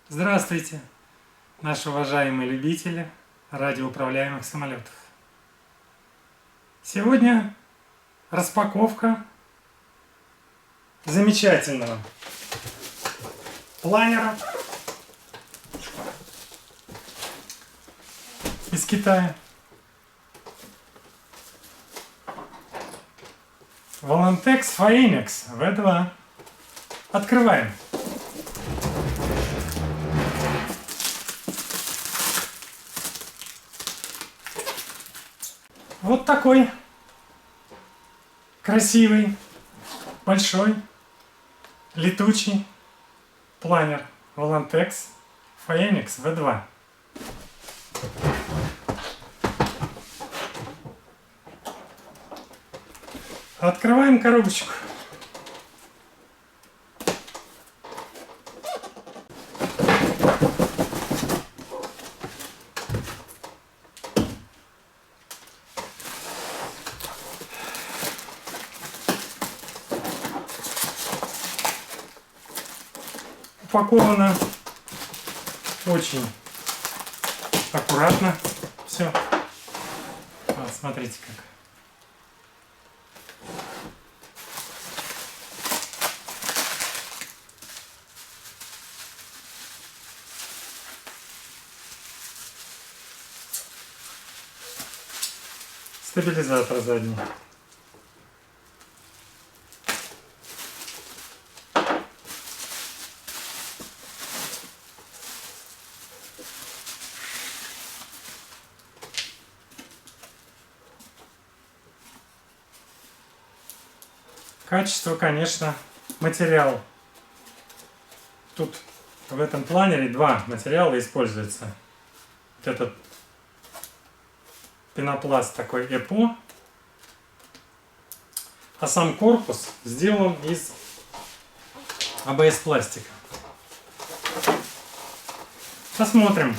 Здравствуйте, наши уважаемые любители радиоуправляемых самолетов. Сегодня распаковка замечательного планера из Китая. Volantex Phoenix V2. Открываем. Вот такой красивый, большой, летучий планер Volantex Phoenix V2. Открываем коробочку. Упаковано очень аккуратно все. Вот, смотрите как. Стабилизатор задний. Качество, конечно, материал. Тут в этом планере два материала используются. Вот этот пенопласт такой ЭПО, а сам корпус сделан из АБС пластика. Посмотрим.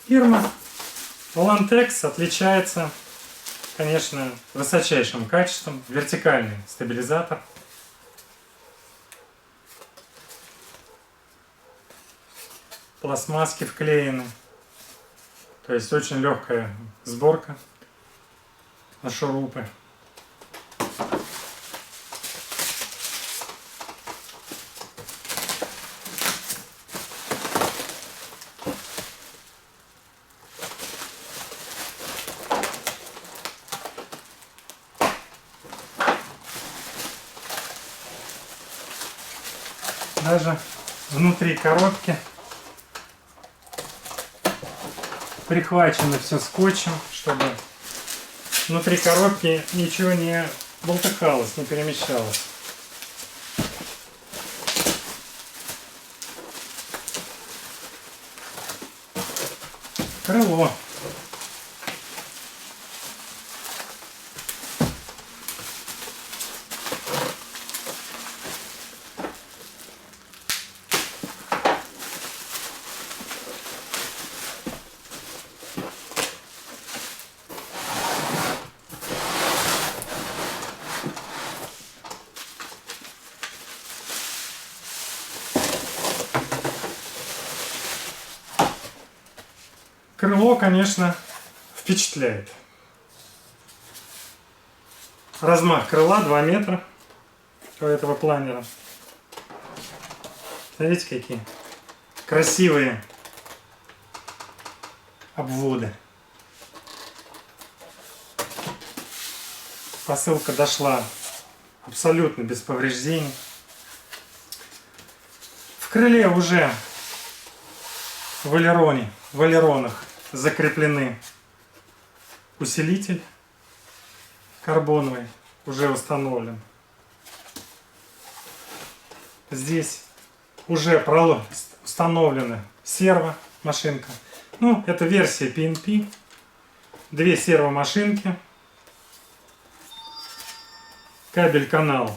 Фирма Volantex отличается, конечно, высочайшим качеством. Вертикальный стабилизатор. Пластмасски вклеены. То есть очень легкая сборка на шурупы. Даже внутри коробки прихвачено все скотчем, чтобы внутри коробки ничего не болтыхалось, не перемещалось. Крыло. Крыло, конечно, впечатляет. Размах крыла 2 метра у этого планера. Смотрите, какие красивые обводы. Посылка дошла абсолютно без повреждений. В крыле уже в элеронах закреплены усилитель карбоновый, уже установлен. Здесь уже установлена сервомашинка. Ну, это версия PNP. 2 сервомашинки. Кабель-канал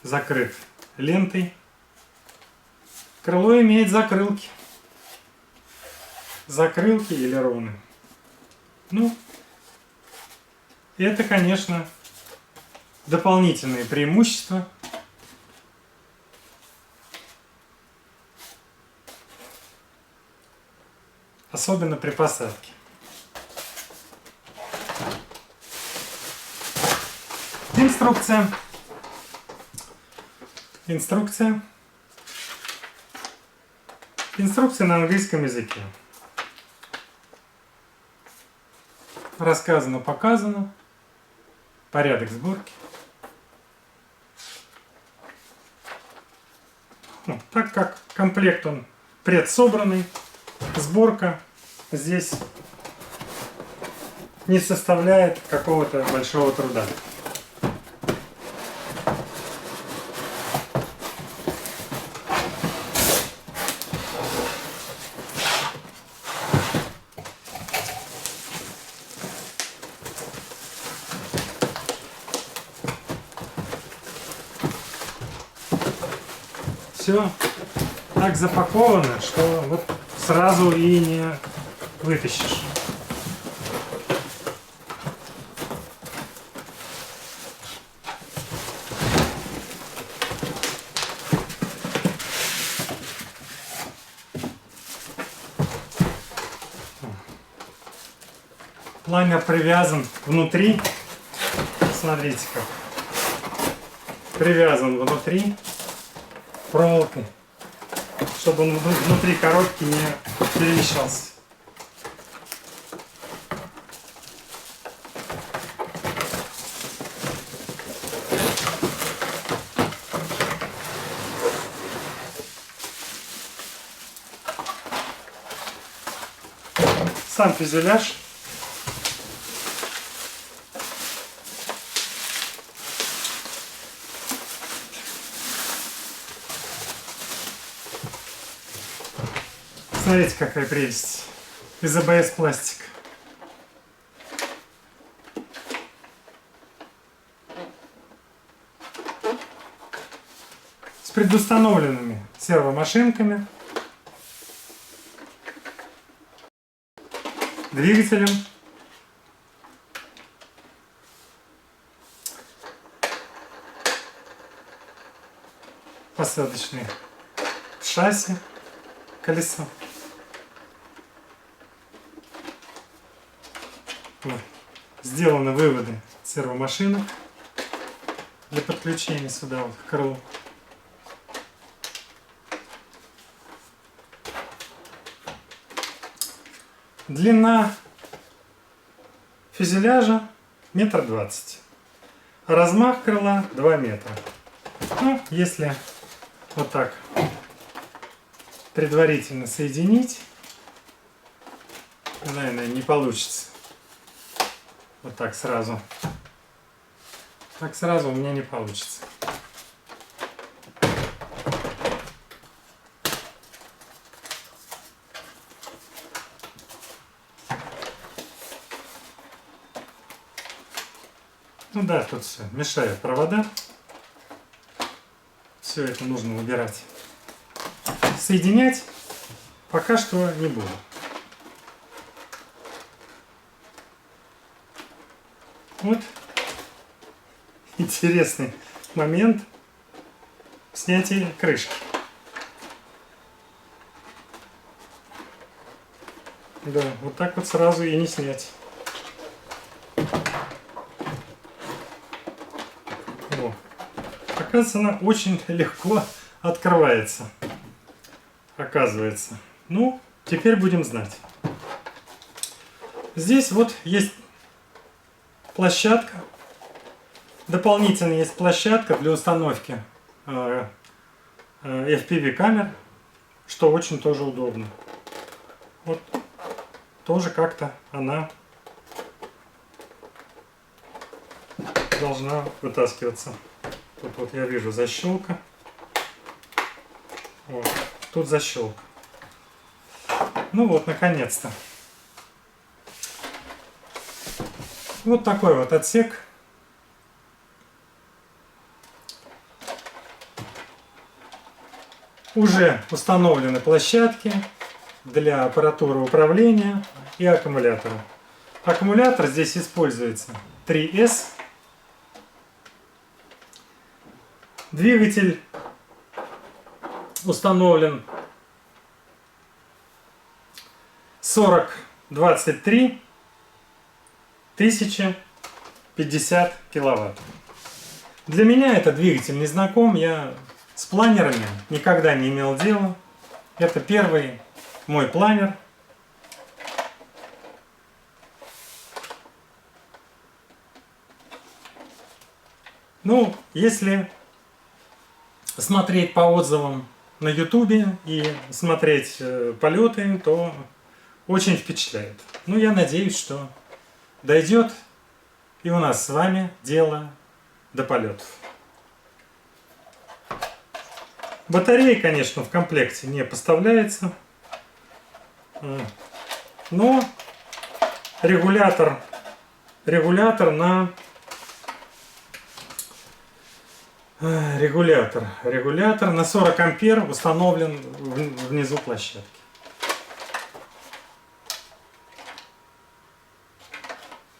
закрыт лентой Крыло имеет закрылки. Закрылки и элероны. Ну, это, конечно, дополнительные преимущества. Особенно при посадке. Инструкция. Инструкция. Инструкция на английском языке. Рассказано, показано. Порядок сборки. Ну, так как комплект он предсобранный, сборка здесь не составляет какого-то большого труда. Все так запаковано, что вот сразу и не вытащишь. Планер привязан внутри. Смотрите как. Привязан внутри проволокой, чтобы он внутри коробки не перемещался. Сам фюзеляж. Смотрите, какая прелесть. Из АБС пластика. С предустановленными сервомашинками, двигателем, посадочные шасси, колесо. Вот. Сделаны выводы сервомашинок для подключения сюда вот к крылу. Длина фюзеляжа 1,20 м. Размах крыла 2 метра. Ну, если вот так предварительно соединить, наверное, не получится. Вот так сразу. Так сразу у меня не получится. Ну да, тут все мешают провода. Все это нужно убирать. Соединять пока что не буду. Вот интересный момент снятия крышки. Да, вот так вот сразу и не снять. О. Оказывается, она очень легко открывается. Оказывается. Ну, теперь будем знать. Здесь вот есть площадка. Дополнительно есть площадка для установки FPV камер, что очень тоже удобно. Вот тоже как-то она должна вытаскиваться. Тут вот я вижу защелка. Вот. Тут защелка. Ну вот, наконец-то. Вот такой вот отсек. Уже установлены площадки для аппаратуры управления и аккумулятора. Аккумулятор здесь используется 3S. Двигатель установлен 4023 1050 киловатт. Для меня этот двигатель не знаком, я с планерами никогда не имел дела. Это первый мой планер. Ну, если смотреть по отзывам на YouTube и смотреть полеты, то очень впечатляет. Ну, я надеюсь, что дойдет и у нас с вами дело до полетов. Батарея, конечно, в комплекте не поставляется, но регулятор на регулятор на 40 ампер установлен внизу площадки.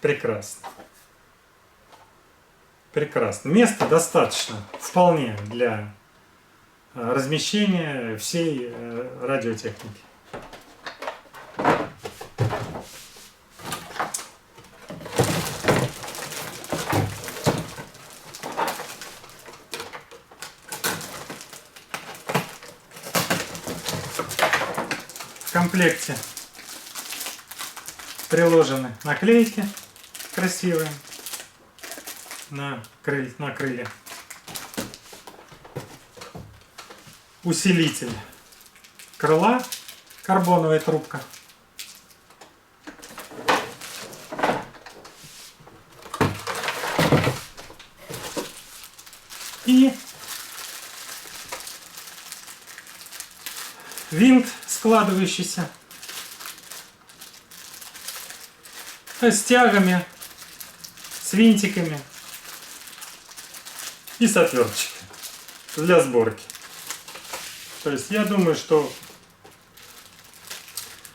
Прекрасно. Прекрасно. Места достаточно вполне для размещения всей радиотехники. В комплекте приложены наклейки красивые на крылья. Усилитель крыла, карбоновая трубка. И винт складывающийся с тягами, с винтиками и с отверточкой для сборки. То есть я думаю, что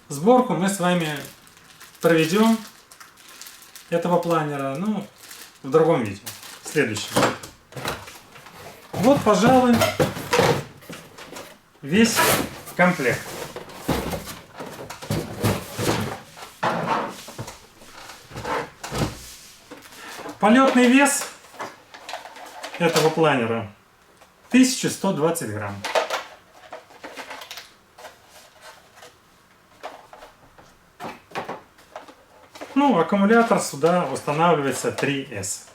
сборку мы с вами проведем этого планера, ну, в другом видео, в следующем. Вот, пожалуй, весь комплект. Полетный вес этого планера 1120 грамм. Ну, аккумулятор сюда устанавливается 3S.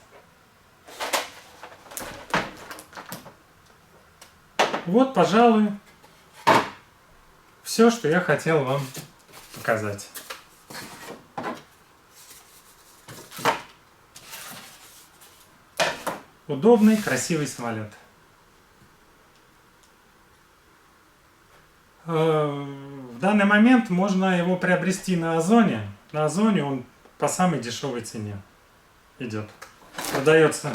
Вот, пожалуй, все, что я хотел вам показать. Удобный, красивый самолет. В данный момент можно его приобрести на Озоне. На Озоне он по самой дешевой цене идет. Продается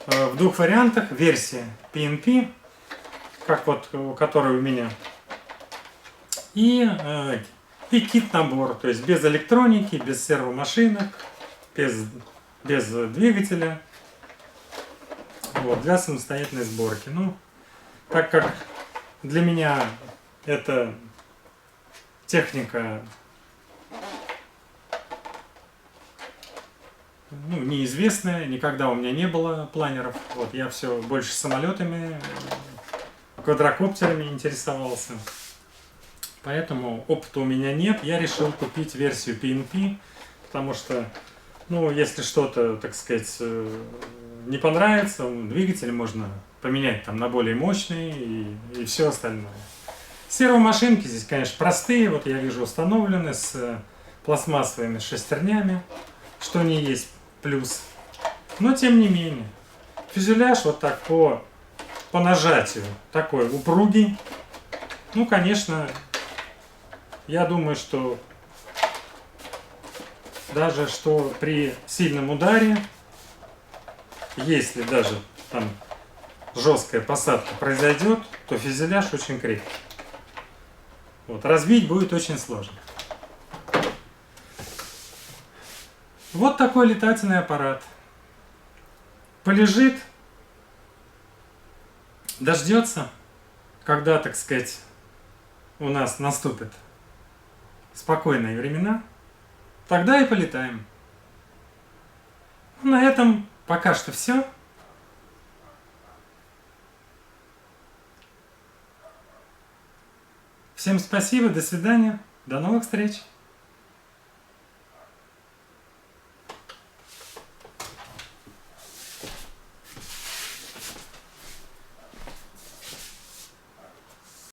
в двух вариантах. Версия PNP, как вот, который у меня, и кит-набор, то есть без электроники, без сервомашинок, без двигателя. Вот, для самостоятельной сборки. Ну, так как для меня эта техника неизвестная, никогда у меня не было планеров. Вот, я все больше самолетами, квадрокоптерами интересовался. Поэтому опыта у меня нет. Я решил купить версию PNP, потому что, ну, если что-то, так сказать, не понравится, двигатель можно поменять там на более мощный и все остальное. Сервомашинки здесь, конечно, простые. Вот я вижу, установлены с пластмассовыми шестернями, что не есть плюс. Но тем не менее, фюзеляж вот так по нажатию такой упругий. Ну, конечно, я думаю, что даже что при сильном ударе, если даже там жесткая посадка произойдет, то фюзеляж очень крепкий. Вот, разбить будет очень сложно. Вот такой летательный аппарат. Полежит, дождется, когда, так сказать, у нас наступят спокойные времена, тогда и полетаем. На этом пока что все. Всем спасибо, до свидания, до новых встреч.